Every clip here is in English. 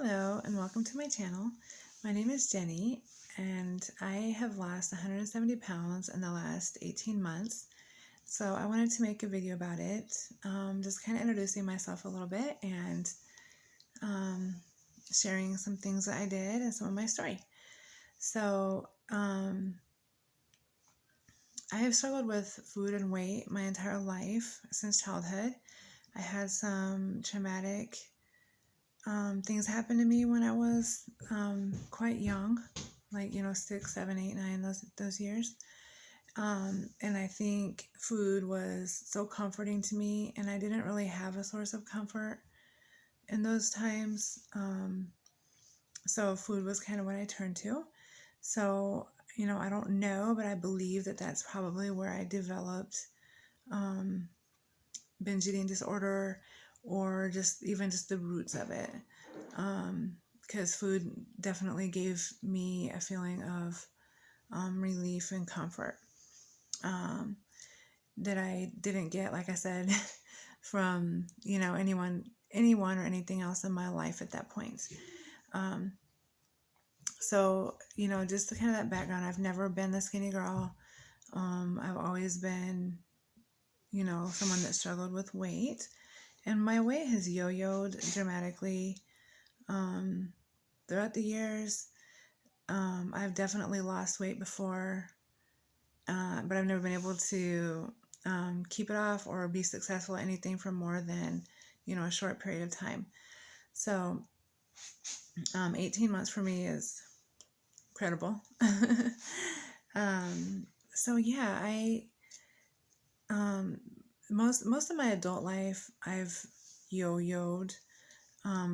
Hello and welcome to my channel. My name is Jenny and I have lost 170 pounds in the last 18 months. So I wanted to make a video about it, just kind of introducing myself a little bit and sharing some things that I did and some of my story. So I have struggled with food and weight my entire life since childhood. I had some traumatic things happened to me when I was quite young, like 6, 7, 8, 9, those years. And I think food was so comforting to me, and I didn't really have a source of comfort in those times. So food was kind of what I turned to. So I don't know, but I believe that that's probably where I developed binge eating disorder, or just the roots of it, because food definitely gave me a feeling of relief and comfort that I didn't get, like I said, from anyone or anything else in my life at that point. So just kind of that background, I've never been the skinny girl. I've always been someone that struggled with weight, and my weight has yo-yoed dramatically throughout the years. I've definitely lost weight before, but I've never been able to keep it off or be successful at anything for more than a short period of time. So 18 months for me is incredible. So yeah, I most of my adult life I've yo-yoed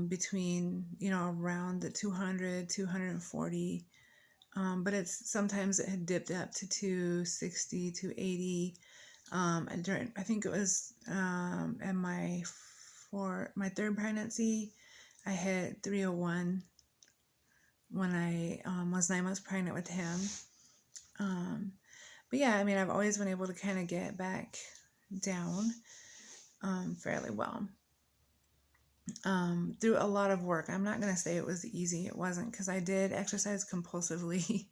between around the 200, 240, but sometimes it had dipped up to 260, 280. I think it was in my third pregnancy, I hit 301 when I was 9 months pregnant with him. But yeah, I mean, I've always been able to kind of get back down fairly well through a lot of work. I'm not going to say it was easy. It wasn't, because I did exercise compulsively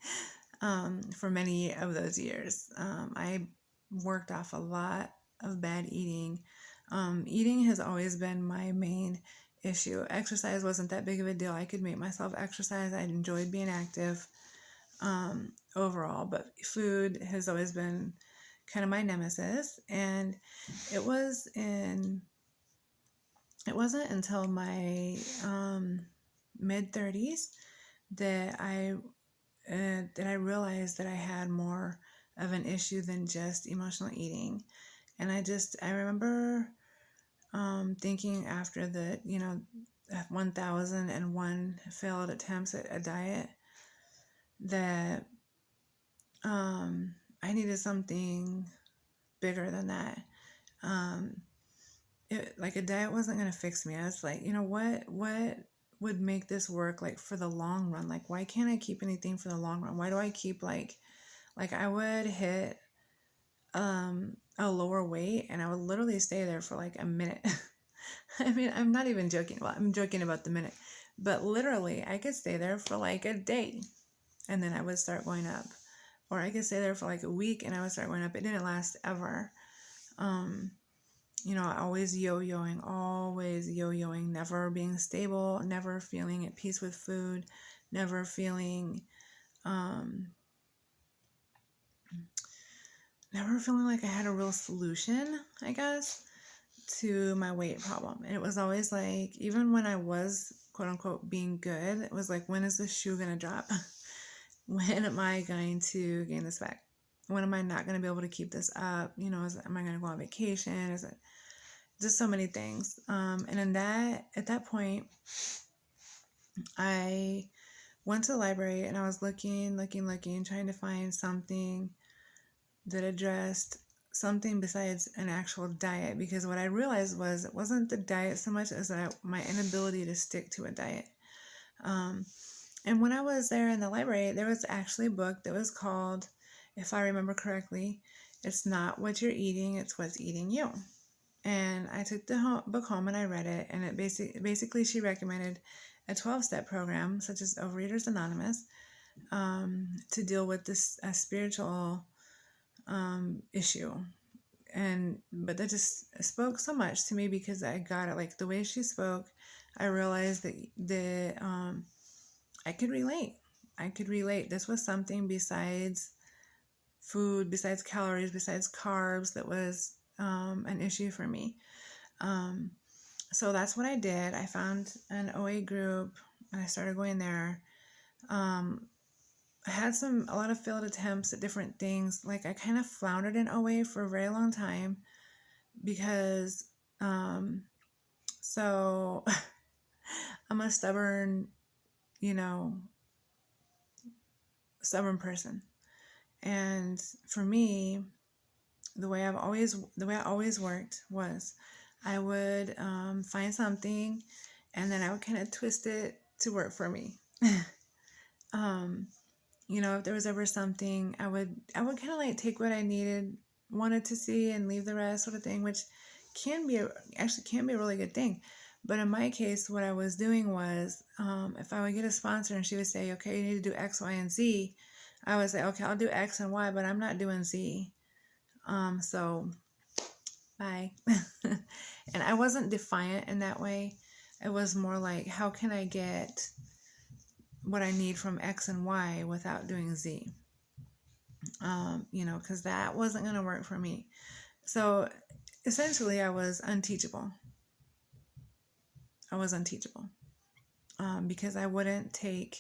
for many of those years. I worked off a lot of bad eating. Eating has always been my main issue. Exercise wasn't that big of a deal. I could make myself exercise. I enjoyed being active overall, but food has always been kind of my nemesis. And it wasn't until my mid-30s that I realized that I had more of an issue than just emotional eating. And I remember thinking after the 1001 failed attempts at a diet that I needed something bigger than that. Like a diet wasn't going to fix me. I was like, what would make this work, like, for the long run? Like, why can't I keep anything for the long run? Why do I keep like I would hit a lower weight and I would literally stay there for like a minute. I mean, I'm not even joking. Well, I'm joking about the minute, but literally I could stay there for like a day and then I would start going up. Or I could stay there for like a week and I would start going up. It didn't last ever. Always yo-yoing, never being stable, never feeling at peace with food, never feeling like I had a real solution, I guess, to my weight problem. And it was always like, even when I was quote unquote being good, it was like, when is the shoe gonna drop? When am I going to gain this back? When am I not going to be able to keep this up? Am I going to go on vacation? Is it just so many things? And at that point, I went to the library and I was looking, trying to find something that addressed something besides an actual diet, because what I realized was it wasn't the diet so much as my inability to stick to a diet. And when I was there in the library, there was actually a book that was called, if I remember correctly, It's Not What You're Eating, It's What's Eating You. And I took the book home and I read it, and it basically she recommended a 12-step program, such as Overeaters Anonymous, to deal with this spiritual issue. But that just spoke so much to me because I got it. Like the way she spoke, I realized that I could relate. I could relate. This was something besides food, besides calories, besides carbs that was an issue for me. So that's what I did. I found an OA group and I started going there. I had a lot of failed attempts at different things. Like I kind of floundered in OA for a very long time because, so I'm a stubborn, you know, stubborn person. And for me, the way I always worked was I would find something and then I would kind of twist it to work for me. If there was ever something, I would kind of like take what I wanted to see and leave the rest, sort of thing, which can be a really good thing. But in my case, what I was doing was, if I would get a sponsor and she would say, okay, you need to do X, Y, and Z, I would say, okay, I'll do X and Y, but I'm not doing Z. So bye. And I wasn't defiant in that way. It was more like, how can I get what I need from X and Y without doing Z? Because that wasn't going to work for me. So essentially, I was unteachable. Because I wouldn't take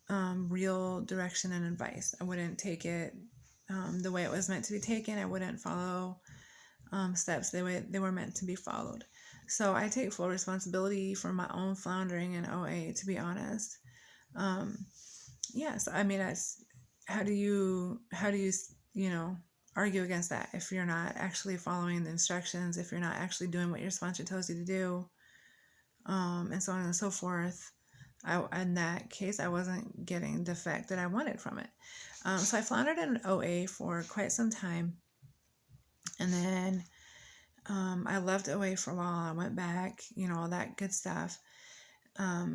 real direction and advice. I wouldn't take it the way it was meant to be taken. I wouldn't follow steps they were meant to be followed. So I take full responsibility for my own floundering in OA, to be honest. Yes, I mean, how do you argue against that if you're not actually following the instructions, if you're not actually doing what your sponsor tells you to do, and so on and so forth. In that case, I wasn't getting the effect that I wanted from it. So I floundered in OA for quite some time. And then I left OA for a while. I went back, all that good stuff.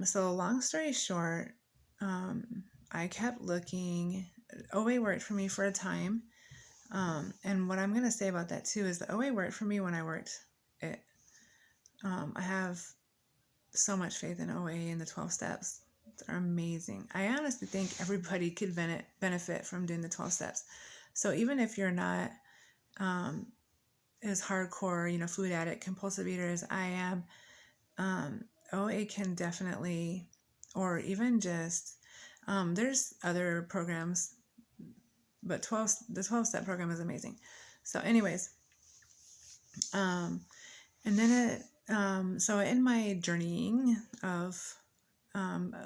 So long story short, I kept looking. OA worked for me for a time. And what I'm going to say about that too is the OA worked for me when I worked it. I have so much faith in OA and the 12 steps. They're amazing. I honestly think everybody could benefit from doing the 12 steps. So even if you're not as hardcore, food addict, compulsive eater as I am, OA can definitely, or even just, there's other programs, but the 12-step program is amazing. So anyways, and then so in my journeying of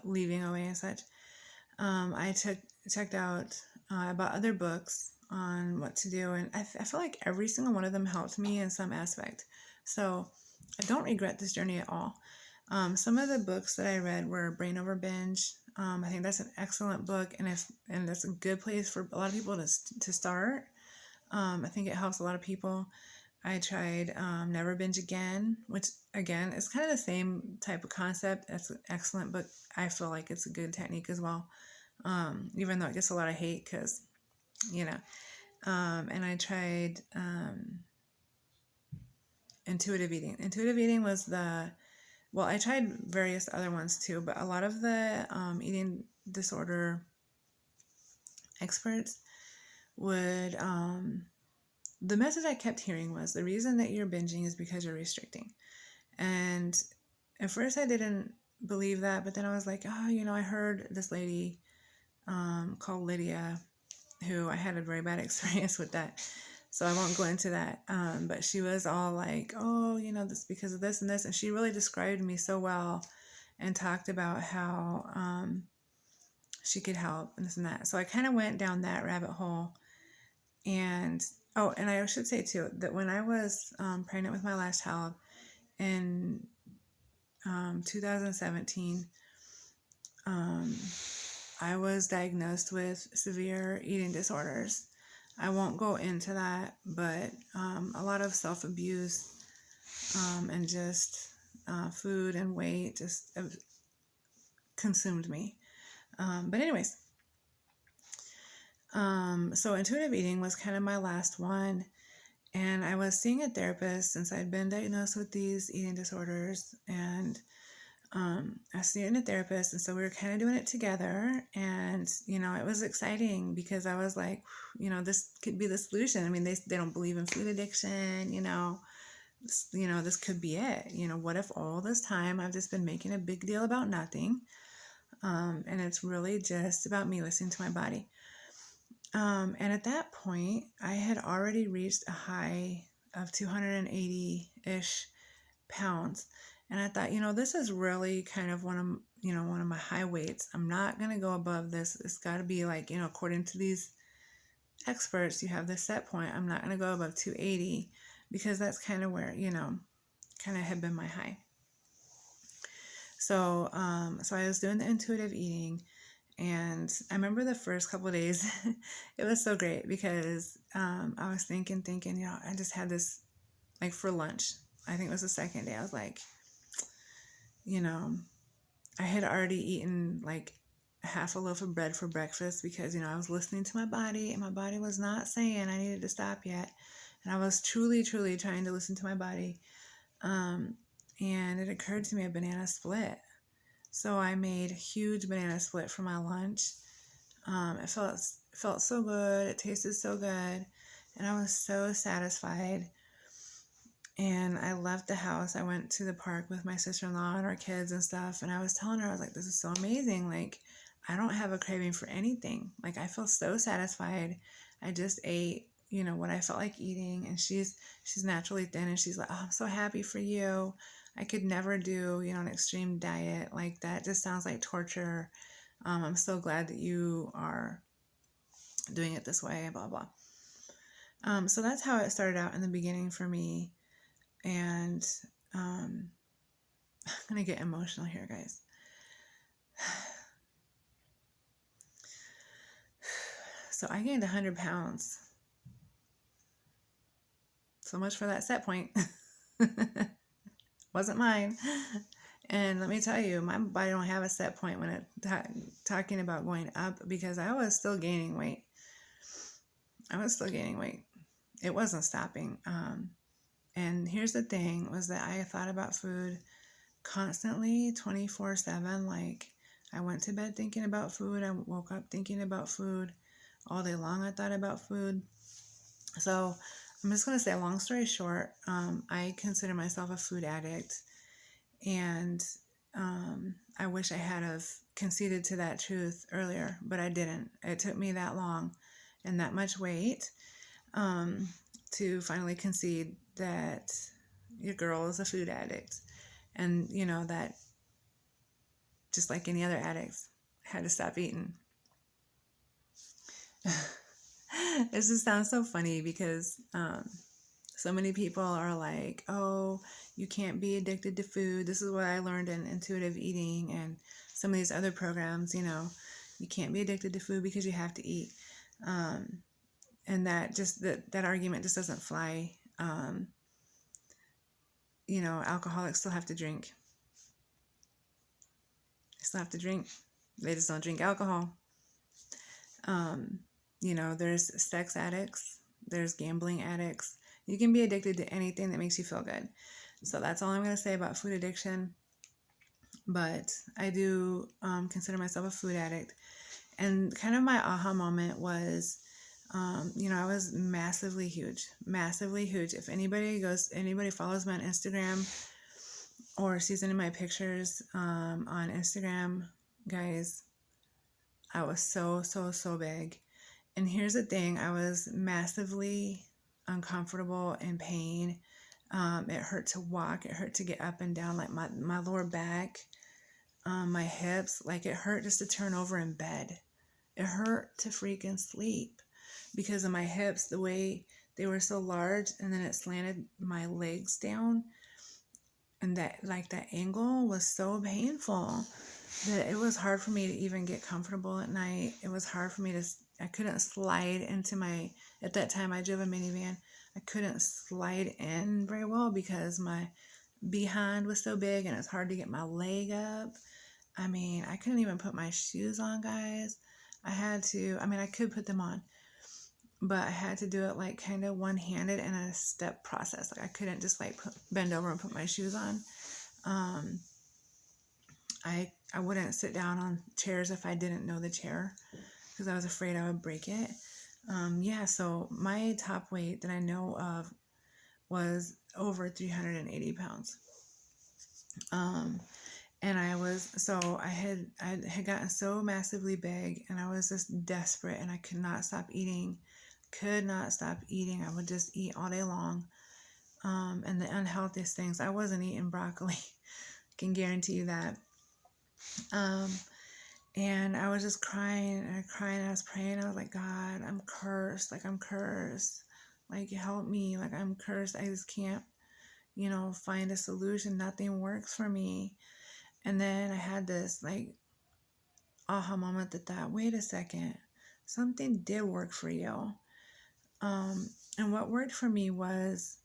leaving OA and such, I checked out about other books on what to do, and I feel like every single one of them helped me in some aspect. So I don't regret this journey at all. Some of the books that I read were Brain Over Binge. I think that's an excellent book, and that's a good place for a lot of people to start. I think it helps a lot of people. I tried Never Binge Again, which again is kind of the same type of concept. That's an excellent book. I feel like it's a good technique as well, even though it gets a lot of hate because, and I tried Intuitive Eating. Intuitive Eating was I tried various other ones too, but a lot of the eating disorder experts would, the message I kept hearing was the reason that you're binging is because you're restricting. And at first I didn't believe that, but then I was like, I heard this lady called Lydia, who I had a very bad experience with that. So I won't go into that. But she was all like, this because of this and this. And she really described me so well and talked about how she could help and this and that. So I kind of went down that rabbit hole. And I should say too, that when I was pregnant with my last child in 2017, I was diagnosed with severe eating disorders. I won't go into that, but a lot of self-abuse and just food and weight just consumed me. But anyways, so intuitive eating was kind of my last one. And I was seeing a therapist since I'd been diagnosed with these eating disorders. And I was seeing a therapist. And so we were kind of doing it together. And, it was exciting because I was like, this could be the solution. I mean, they don't believe in food addiction, this could be it. What if all this time I've just been making a big deal about nothing? And it's really just about me listening to my body. And at that point, I had already reached a high of 280-ish pounds. And I thought, this is really kind of one of my high weights. I'm not going to go above this. It's got to be like, according to these experts, you have this set point. I'm not going to go above 280 because that's kind of where, kind of had been my high. So, so I was doing the intuitive eating. And I remember the first couple of days, it was so great because I was thinking, I just had this, like for lunch. I think it was the second day. I was like, I had already eaten like half a loaf of bread for breakfast because, I was listening to my body and my body was not saying I needed to stop yet. And I was truly, truly trying to listen to my body. And it occurred to me a banana split. So I made a huge banana split for my lunch. It felt so good. It tasted so good. And I was so satisfied. And I left the house. I went to the park with my sister-in-law and our kids and stuff. And I was telling her, I was like, this is so amazing. Like, I don't have a craving for anything. Like, I feel so satisfied. I just ate, what I felt like eating. And she's naturally thin. And she's like, oh, I'm so happy for you. I could never do, an extreme diet like that. Just sounds like torture. I'm so glad that you are doing it this way, blah, blah. So that's how it started out in the beginning for me. And I'm going to get emotional here, guys. So I gained 100 pounds. So much for that set point. Wasn't mine. And let me tell you, my body don't have a set point when it talking about going up because I was still gaining weight. It wasn't stopping. And here's the thing was that I thought about food constantly 24/7. Like I went to bed thinking about food. I woke up thinking about food. All day long I thought about food. So I'm just going to say, long story short, I consider myself a food addict. And I wish I had have conceded to that truth earlier, but I didn't. It took me that long and that much weight to finally concede that your girl is a food addict. And, that just like any other addicts, had to stop eating. This just sounds so funny because so many people are like, oh, you can't be addicted to food. This is what I learned in intuitive eating and some of these other programs, you can't be addicted to food because you have to eat. And that argument just doesn't fly. Alcoholics still have to drink. They still have to drink. They just don't drink alcohol. There's sex addicts. There's gambling addicts. You can be addicted to anything that makes you feel good. So that's all I'm going to say about food addiction. But I do consider myself a food addict. And kind of my aha moment was, I was massively huge. If anybody follows me on Instagram or sees any of my pictures on Instagram, guys, I was so, so, so big. And here's the thing, I was massively uncomfortable, in pain. It hurt to walk. It hurt to get up and down, like my lower back, my hips. Like it hurt just to turn over in bed. It hurt to freaking sleep because of my hips, the way they were so large, and then it slanted my legs down. And that angle was so painful that it was hard for me to even get comfortable at night. It was hard for me to I couldn't slide into at that time I drove a minivan. I couldn't slide in very well because my behind was so big and it's hard to get my leg up. I mean, I couldn't even put my shoes on, guys. I could put them on, but I had to do it like kind of one-handed in a step process. Like I couldn't just like bend over and put my shoes on. I wouldn't sit down on chairs if I didn't know the chair because I was afraid I would break it. So my top weight that I know of was over 380 pounds. And I had gotten so massively big and I was just desperate and I could not stop eating. I would just eat all day long. And the unhealthiest things, I wasn't eating broccoli. I can guarantee you that. And I was just crying and crying. I was praying. I was like, God, I'm cursed. Like, I'm cursed. Like, help me. Like, I'm cursed. I just can't, find a solution. Nothing works for me. And then I had this, like, aha moment that thought, wait a second. Something did work for you. And what worked for me was,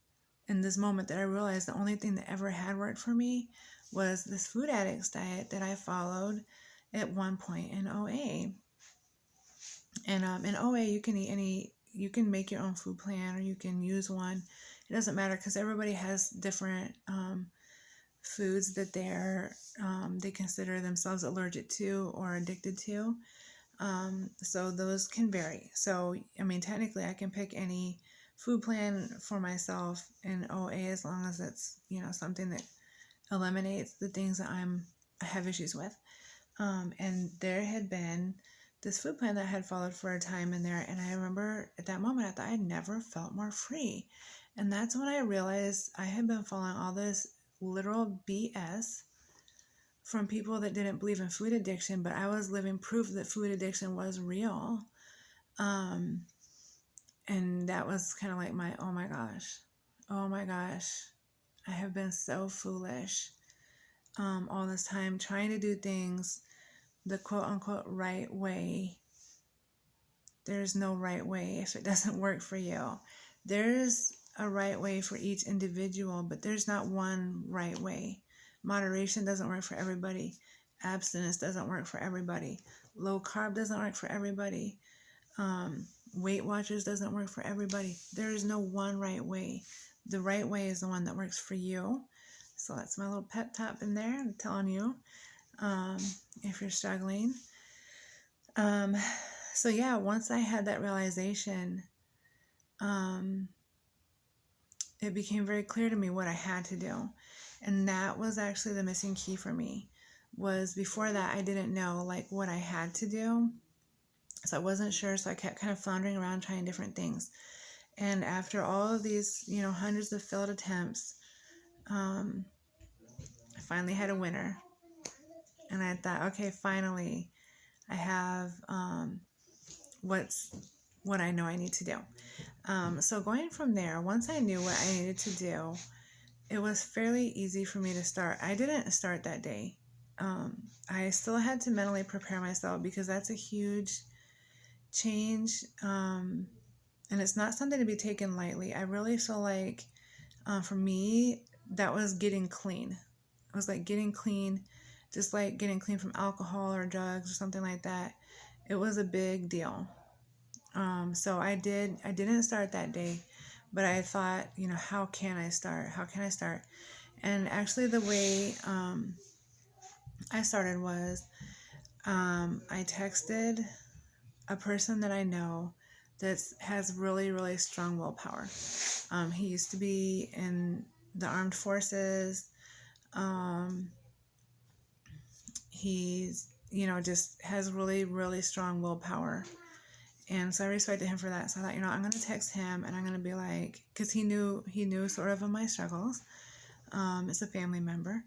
in this moment that I realized the only thing that ever had worked for me was this food addicts diet that I followed at one point in OA. And in OA, you can make your own food plan or you can use one. It doesn't matter because everybody has different foods that they consider themselves allergic to or addicted to. So those can vary. So, technically I can pick any food plan for myself in OA as long as it's, something that eliminates the things that I have issues with. And there had been this food plan that I had followed for a time in there. And I remember at that moment, I thought I'd never felt more free. And that's when I realized I had been following all this literal BS from people that didn't believe in food addiction, but I was living proof that food addiction was real. And that was kind of like oh my gosh, I have been so foolish all this time trying to do things the quote unquote right way. There's no right way if it doesn't work for you. There's a right way for each individual, but there's not one right way. Moderation doesn't work for everybody. Abstinence doesn't work for everybody. Low carb doesn't work for everybody. Weight Watchers doesn't work for everybody. There is no one right way. The right way is the one that works for you. So that's my little pep talk in there. I'm telling you, if you're struggling. So yeah, once I had that realization, it became very clear to me what I had to do. And that was actually the missing key for me. Was before that, I didn't know like what I had to do. So I wasn't sure. So I kept kind of floundering around trying different things. And after all of these, hundreds of failed attempts, I finally had a winner. And I thought, okay, finally I have what I know I need to do. So going from there, once I knew what I needed to do, it was fairly easy for me to start. I didn't start that day. I still had to mentally prepare myself because that's a huge change. And it's not something to be taken lightly. I really feel like for me, that was getting clean. It was like getting clean, just like getting clean from alcohol or drugs or something like that. It was a big deal. So I didn't start that day, but I thought, how can I start? And actually the way I started was I texted a person that I know that has really, really strong willpower. He used to be in the armed forces. He's, just has really, really strong willpower. And so I respected him for that. So I thought, I'm going to text him and I'm going to be like, because he knew sort of my struggles. It's a family member.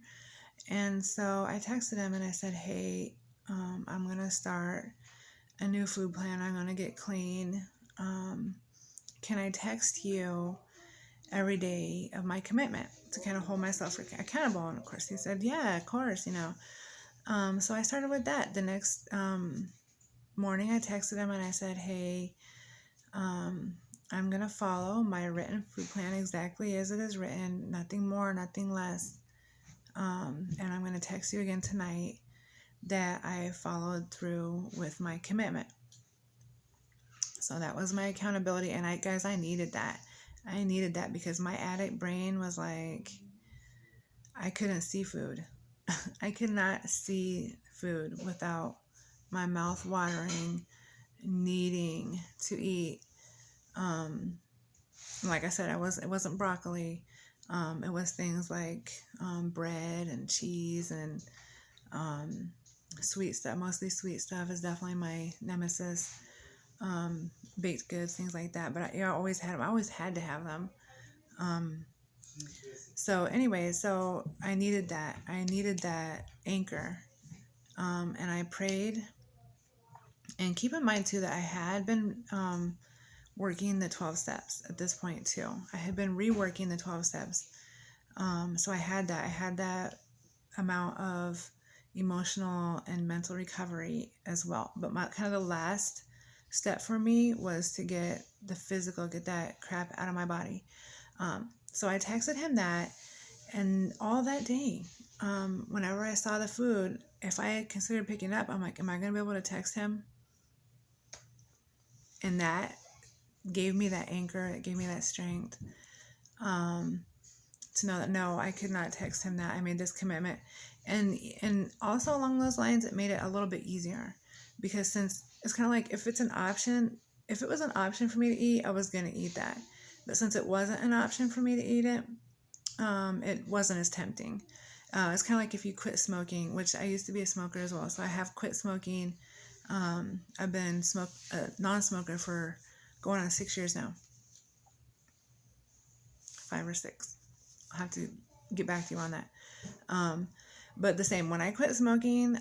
And so I texted him and I said, hey, I'm going to start a new food plan. I'm going to get clean. Can I text you every day of my commitment to kind of hold myself accountable? And of course he said, yeah, of course, So I started with that. The next morning, I texted him and I said, hey, I'm going to follow my written food plan exactly as it is written, nothing more, nothing less. And I'm going to text you again tonight that I followed through with my commitment. So that was my accountability. And I needed that. I needed that because my addict brain was like, I couldn't see food. I could not see food without my mouth watering, needing to eat. Like I said, it wasn't broccoli. It was things like bread and cheese and sweet stuff. Mostly sweet stuff is definitely my nemesis. Baked goods, things like that. But I always had them. I always had to have them. So anyway, so I needed that. I needed that anchor. And I prayed. And keep in mind too that I had been working the 12 steps at this point too. I had been reworking the 12 steps. So I had that amount of emotional and mental recovery as well. But kind of the last step for me was to get the physical, get that crap out of my body. So I texted him that, and all that day, whenever I saw the food, if I considered picking up, I'm like, am I going to be able to text him? And that gave me that anchor. It gave me that strength to know that no, I could not text him that. I made this commitment. And also along those lines, it made it a little bit easier because since it's kind of like if it was an option for me to eat, I was going to eat that. But since it wasn't an option for me to eat it, it wasn't as tempting. It's kind of like if you quit smoking, which I used to be a smoker as well. So I have quit smoking. I've been non-smoker for going on 6 years now. 5 or 6. I'll have to get back to you on that. But the same, when I quit smoking,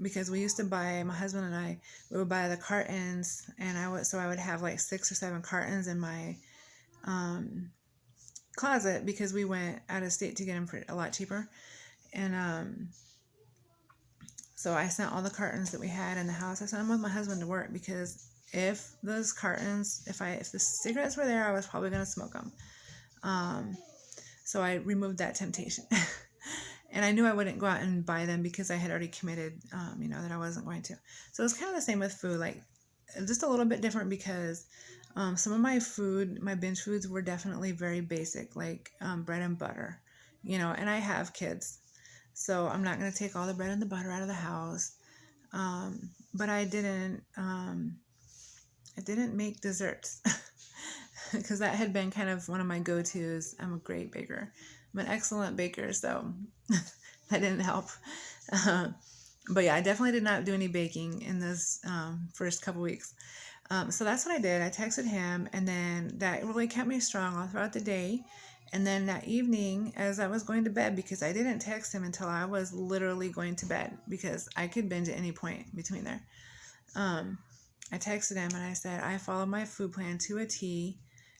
because we used to buy, my husband and I, we would buy the cartons, and I would have like 6 or 7 cartons in my closet because we went out of state to get them for a lot cheaper. And so I sent all the cartons that we had in the house. I sent them with my husband to work because if those cartons, if the cigarettes were there, I was probably going to smoke them. So I removed that temptation. And I knew I wouldn't go out and buy them because I had already committed, that I wasn't going to. So it's kind of the same with food, like just a little bit different because some of my binge foods were definitely very basic, like bread and butter, and I have kids. So I'm not going to take all the bread and the butter out of the house. But I didn't make desserts because that had been kind of one of my go-tos. I'm a great baker. I'm an excellent baker, so that didn't help. But yeah, I definitely did not do any baking in this first couple weeks. So that's what I did. I texted him, and then that really kept me strong all throughout the day. And then that evening, as I was going to bed, because I didn't text him until I was literally going to bed, because I could binge at any point between there. I texted him and I said, I followed my food plan to a T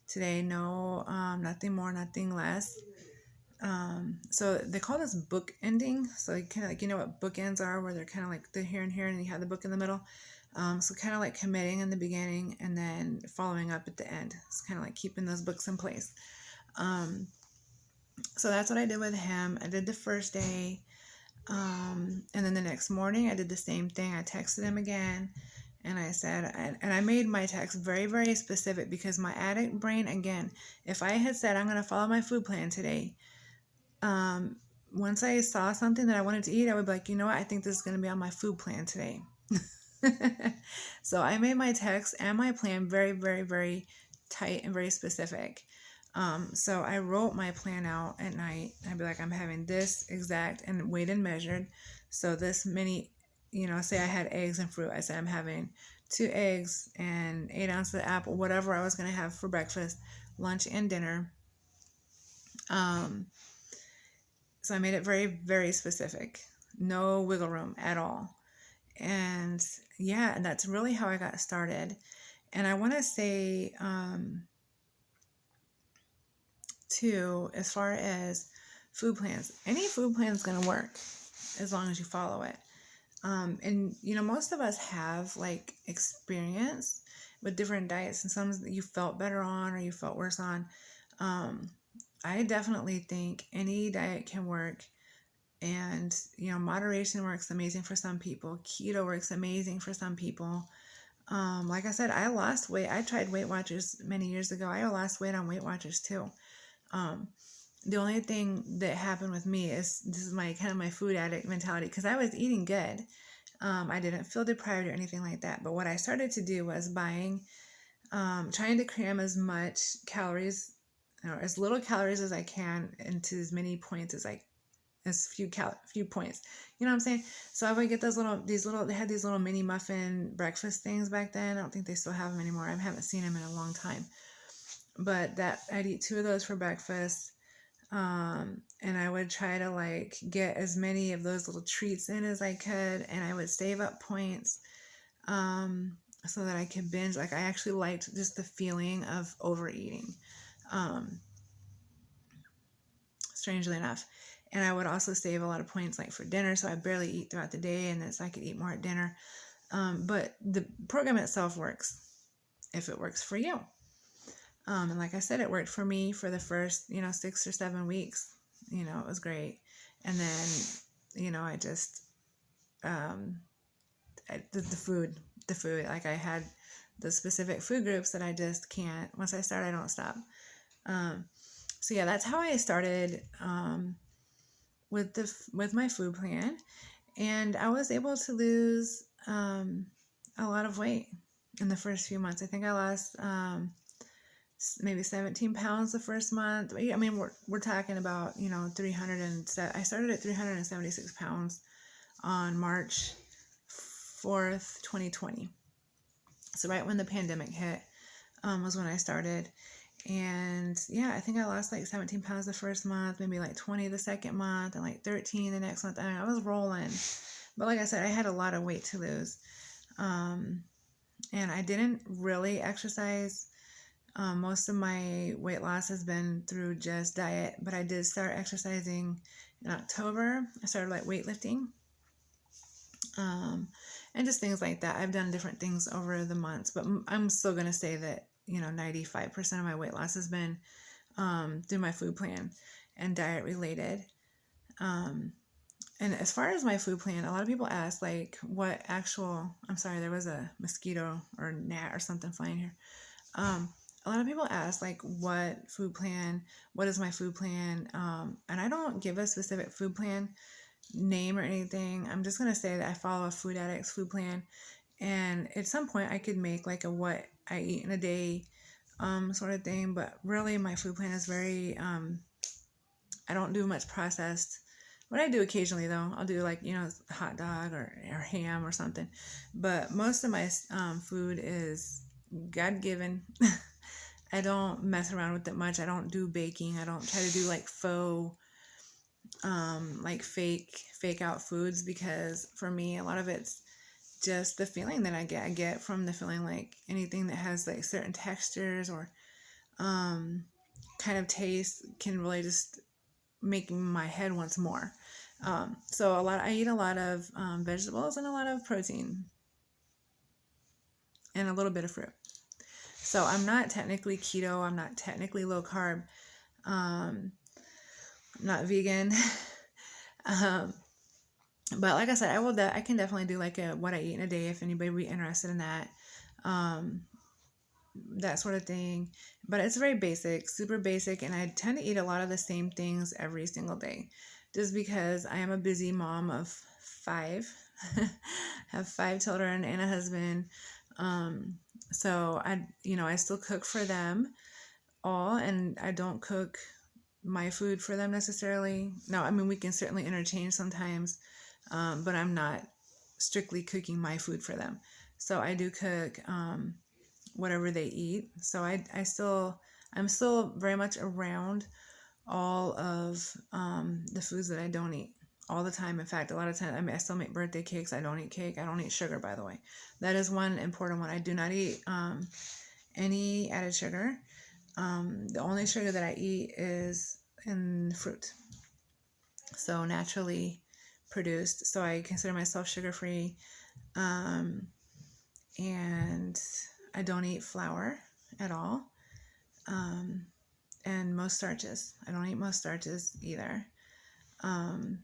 today. No, nothing more, nothing less. So they call this book ending. So kind of like, what bookends are, where they're kind of like they're here and here, and you have the book in the middle. So kind of like committing in the beginning and then following up at the end. It's kind of like keeping those books in place. So that's what I did with him. I did the first day. And then the next morning I did the same thing. I texted him again and I said, and I made my text very, very specific because my addict brain, again, if I had said, I'm going to follow my food plan today, once I saw something that I wanted to eat, I would be like, you know what? I think this is going to be on my food plan today. So I made my text and my plan very, very, very tight and very specific. So I wrote my plan out at night. I'd be like, I'm having this exact and weighed and measured. So this many, say I had eggs and fruit. I said, I'm having 2 eggs and 8 ounces of apple, whatever I was going to have for breakfast, lunch, and dinner. So I made it very, very specific. No wiggle room at all. And yeah, and that's really how I got started. And I want to say, too, as far as food plans, any food plan is going to work as long as you follow it. And most of us have like experience with different diets, and some that you felt better on or you felt worse on. I definitely think any diet can work, and moderation works amazing for some people. Keto works amazing for some people. Like I said, I lost weight. I tried Weight Watchers many years ago. I lost weight on Weight Watchers too. The only thing that happened with me is, this is my kind of my food addict mentality, because I was eating good. I didn't feel deprived or anything like that. But what I started to do was trying to cram as much calories, as little calories as I can into as many points as few points. You know what I'm saying? So I would get they had these little mini muffin breakfast things back then. I don't think they still have them anymore. I haven't seen them in a long time. But I'd eat 2 of those for breakfast. And I would try to like get as many of those little treats in as I could, and I would save up points so that I could binge. Like, I actually liked just the feeling of overeating, strangely enough. And I would also save a lot of points like for dinner, so I barely eat throughout the day, and then so I could eat more at dinner. But the program itself works if it works for you. And like I said, it worked for me for the first 6 or 7 weeks. It was great. And then I just the food, like, I had the specific food groups that I just can't, once I start, I don't stop. So yeah, that's how I started with my food plan, and I was able to lose a lot of weight in the first few months. I think I lost maybe 17 pounds the first month. I mean, we're talking about 307. I started at 376 pounds on March 4th, 2020. So right when the pandemic hit was when I started. And yeah, I think I lost like 17 pounds the first month, maybe like 20 the second month, and like 13 the next month. I was rolling. But like I said, I had a lot of weight to lose. And I didn't really exercise. Most of my weight loss has been through just diet, but I did start exercising in October. I started like weightlifting. And just things like that. I've done different things over the months, but I'm still going to say that 95% of my weight loss has been through my food plan and diet related. And as far as my food plan, a lot of people ask like I'm sorry, there was a mosquito or gnat or something flying here. A lot of people ask like, what is my food plan? And I don't give a specific food plan name or anything. I'm just going to say that I follow a food addict's food plan, and at some point I could make like a what I eat in a day sort of thing, but really my food plan is very I don't do much processed. What I do occasionally though, I'll do like hot dog or ham or something, but most of my food is God-given. I don't mess around with it much. I don't do baking. I don't try to do like faux like fake out foods, because for me a lot of it's just the feeling that I get from the feeling, like anything that has like certain textures or kind of taste can really just make my head wants more. So I eat a lot of vegetables and a lot of protein and a little bit of fruit. So I'm not technically keto, I'm not technically low carb, I'm not vegan. But like I said, I can definitely do like a what I eat in a day if anybody would be interested in that. That sort of thing. But it's very basic, super basic, and I tend to eat a lot of the same things every single day, just because I am a busy mom of 5. Have 5 children and a husband. So I still cook for them all, and I don't cook my food for them necessarily. No, I mean, we can certainly interchange sometimes, but I'm not strictly cooking my food for them. So I do cook whatever they eat. So I'm still very much around all of the foods that I don't eat all the time. In fact, a lot of times, I still make birthday cakes. I don't eat cake. I don't eat sugar, by the way. That is one important one. I do not eat any added sugar. The only sugar that I eat is in fruit. So naturally produced. So I consider myself sugar-free. And I don't eat flour at all. And most starches. I don't eat most starches either. And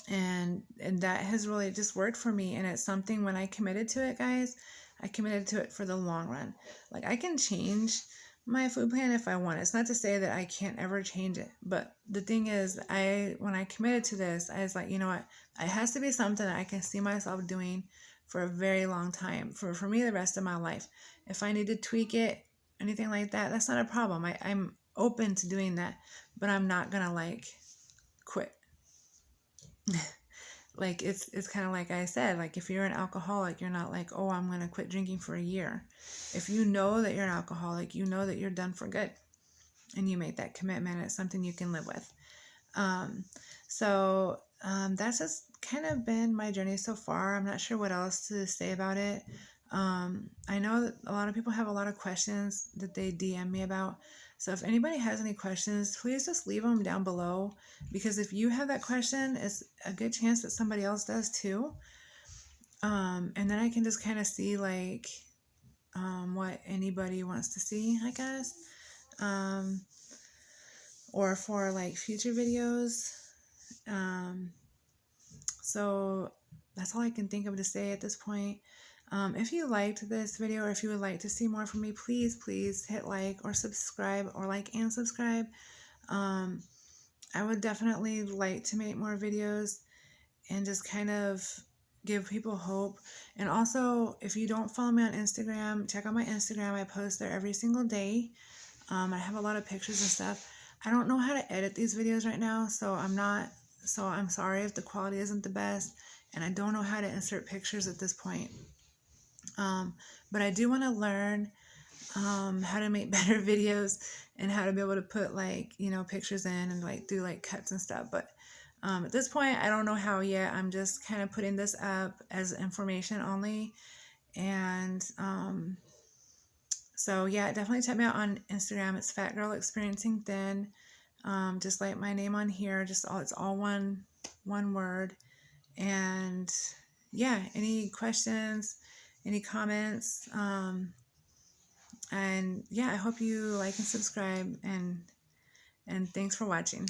that has really just worked for me. And it's something, when I committed to it, guys, I committed to it for the long run. Like, I can change my food plan if I want. It's not to say that I can't ever change it, but the thing is, when I committed to this, I was like, you know what, it has to be something that I can see myself doing for a very long time, for me, the rest of my life. If I need to tweak it, anything like that, that's not a problem. I'm open to doing that, but I'm not gonna like quit. Like, it's kind of like I said, like, if you're an alcoholic, you're not like, oh, I'm going to quit drinking for a year. If you know that you're an alcoholic, you know that you're done for good, and you make that commitment. It's something you can live with. So that's just kind of been my journey so far. I'm not sure what else to say about it. I know that a lot of people have a lot of questions that they DM me about. So if anybody has any questions, please just leave them down below, because if you have that question, it's a good chance that somebody else does too. And then I can just kind of see like what anybody wants to see, I guess. Or for like future videos. So that's all I can think of to say at this point. If you liked this video, or if you would like to see more from me, please hit like or subscribe, or like and subscribe. I would definitely like to make more videos and just kind of give people hope. And also, if you don't follow me on Instagram, check out my Instagram. I post there every single day. I have a lot of pictures and stuff. I don't know how to edit these videos right now, so I'm sorry if the quality isn't the best, and I don't know how to insert pictures at this point. But I do want to learn how to make better videos, and how to be able to put like, pictures in, and like do like cuts and stuff. But at this point, I don't know how yet. I'm just kind of putting this up as information only. And so yeah, definitely check me out on Instagram. It's Fat Girl Experiencing Thin. Just like my name on here, it's all one word. And yeah, any questions, any comments, and yeah, I hope you like and subscribe, and thanks for watching.